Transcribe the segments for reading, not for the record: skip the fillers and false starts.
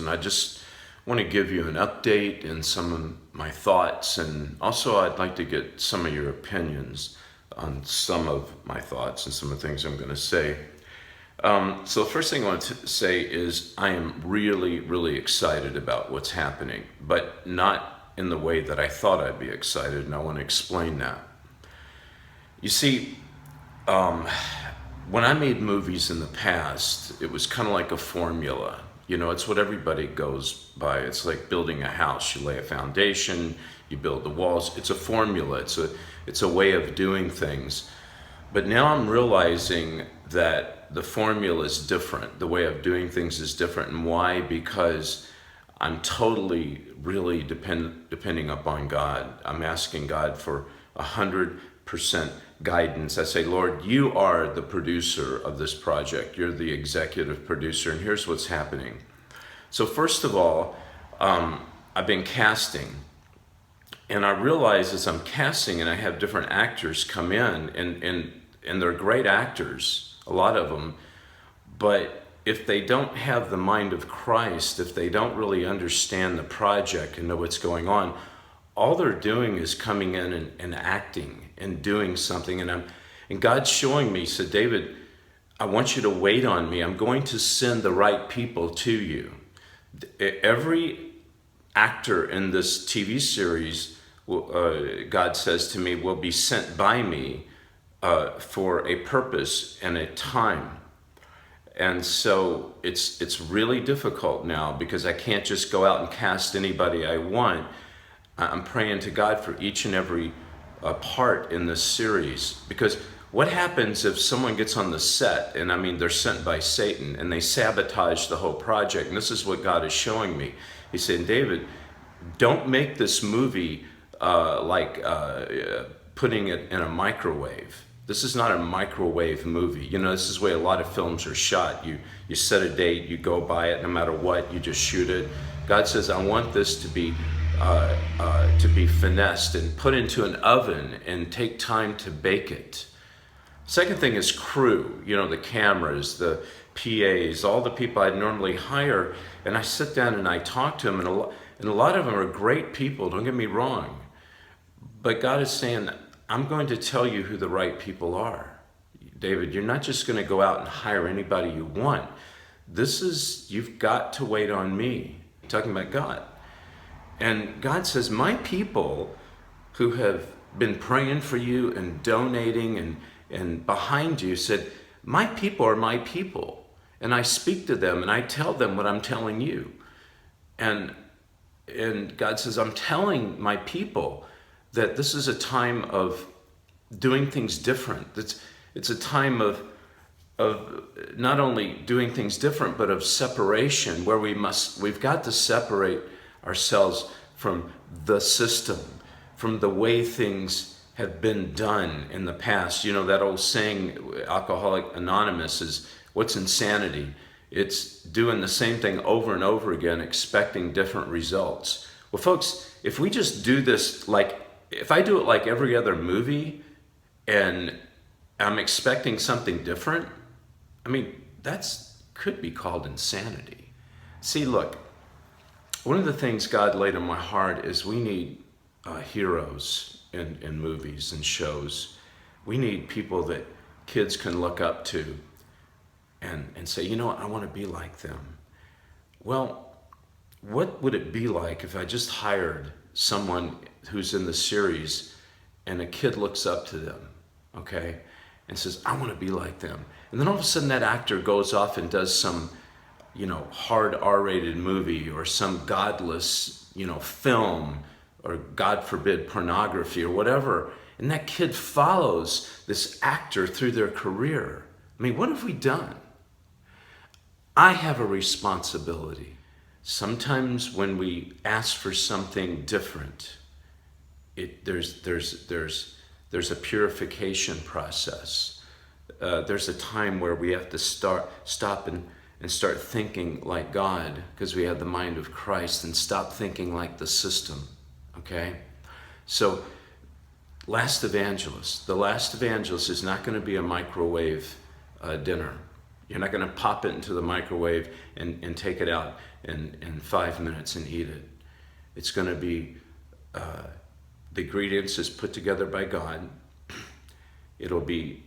And I just want to give you an update and some of my thoughts, and also I'd like to get some of your opinions on some of my thoughts and some of the things I'm going to say. So the first thing I want to say is I am really, really excited about what's happening, but not in the way that I thought I'd be excited, and I want to explain that. You see, when I made movies in the past, it was kind of like a formula. You know, it's what everybody goes by. It's like building a house. You lay a foundation, you build the walls. It's a formula. It's a way of doing things. But now I'm realizing that the formula is different. The way of doing things is different. And why? Because I'm totally, really depending upon God. I'm asking God for 100% guidance. I say, Lord, you are the producer of this project. You're the executive producer, and here's what's happening. So first of all, I've been casting, and I realize as I'm casting and I have different actors come in, and they're great actors, a lot of them, but if they don't have the mind of Christ, if they don't really understand the project and know what's going on, all they're doing is coming in and acting and doing something. And God's showing me, said, David, I want you to wait on me. I'm going to send the right people to you. Every actor in this TV series, God says to me, will be sent by me for a purpose and a time. And so it's really difficult now because I can't just go out and cast anybody I want. I'm praying to God for each and every part in this series, because what happens if someone gets on the set, and I mean they're sent by Satan, and they sabotage the whole project? And this is what God is showing me. He's saying, David, don't make this movie like putting it in a microwave. This is not a microwave movie. You know, this is the way a lot of films are shot. You set a date, you go by it, no matter what, you just shoot it. God says, I want this to be finessed and put into an oven and take time to bake it. Second thing is crew, you know, the cameras, the PAs, all the people I'd normally hire, and I sit down and I talk to them, and a lot of them are great people, don't get me wrong, but God is saying, I'm going to tell you who the right people are. David, you're not just going to go out and hire anybody you want. You've got to wait on me. I'm talking about God. And God says, my people who have been praying for you and donating and behind you, said, my people are my people. And I speak to them and I tell them what I'm telling you. And God says, I'm telling my people that this is a time of doing things different. It's a time of not only doing things different, but of separation, where we've got to separate ourselves from the system, from the way things have been done in the past. You know, that old saying, Alcoholics Anonymous, is what's insanity? It's doing the same thing over and over again, expecting different results. Well, folks, if we just do this if I do it like every other movie and I'm expecting something different, I mean, could be called insanity. See, look, one of the things God laid on my heart is we need heroes in movies and shows. We need people that kids can look up to and say, you know what, I want to be like them. Well, what would it be like if I just hired someone who's in the series and a kid looks up to them, okay, and says, I want to be like them. And then all of a sudden that actor goes off and does some, you know, hard R-rated movie or some godless, you know, film, or God forbid pornography or whatever. And that kid follows this actor through their career. I mean, what have we done? I have a responsibility. Sometimes when we ask for something different, there's a purification process. There's a time where we have to stop and start thinking like God, because we have the mind of Christ, and stop thinking like the system. Okay? So, Last Evangelist. The Last Evangelist is not going to be a microwave dinner. You're not going to pop it into the microwave and take it out in 5 minutes and eat it. It's going to be, the ingredients is put together by God. It'll be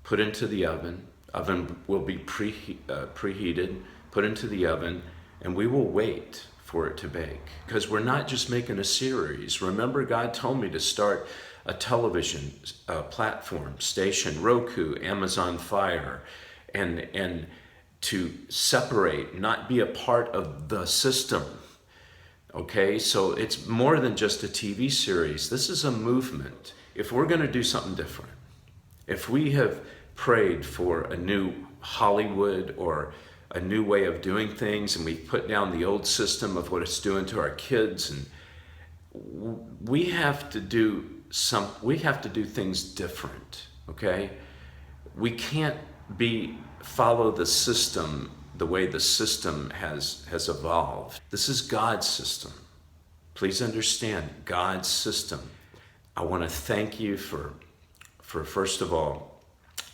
put into the oven. Oven will be preheated, put into the oven, and we will wait for it to bake. Because we're not just making a series. Remember, God told me to start a television platform, station, Roku, Amazon Fire, and to separate, not be a part of the system. Okay, so it's more than just a TV series. This is a movement. If we're going to do something different, if we have prayed for a new Hollywood or a new way of doing things, and we put down the old system of what it's doing to our kids, and we have to do things different. Okay, we can't follow the system the way the system has evolved. This is God's system. Please understand, God's system. I want to thank you for first of all,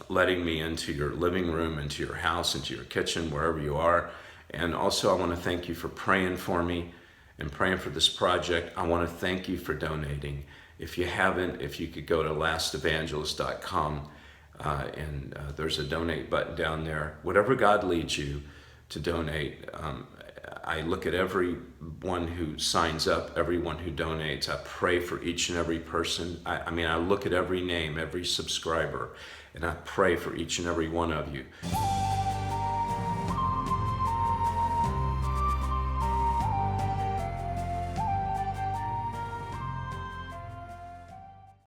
letting me into your living room, into your house, into your kitchen, wherever you are. And also I want to thank you for praying for me and praying for this project. I want to thank you for donating. If you haven't, if you could go to lastevangelist.com, and there's a donate button down there. Whatever God leads you to donate, I look at everyone who signs up, everyone who donates. I pray for each and every person. I look at every name, every subscriber, and I pray for each and every one of you.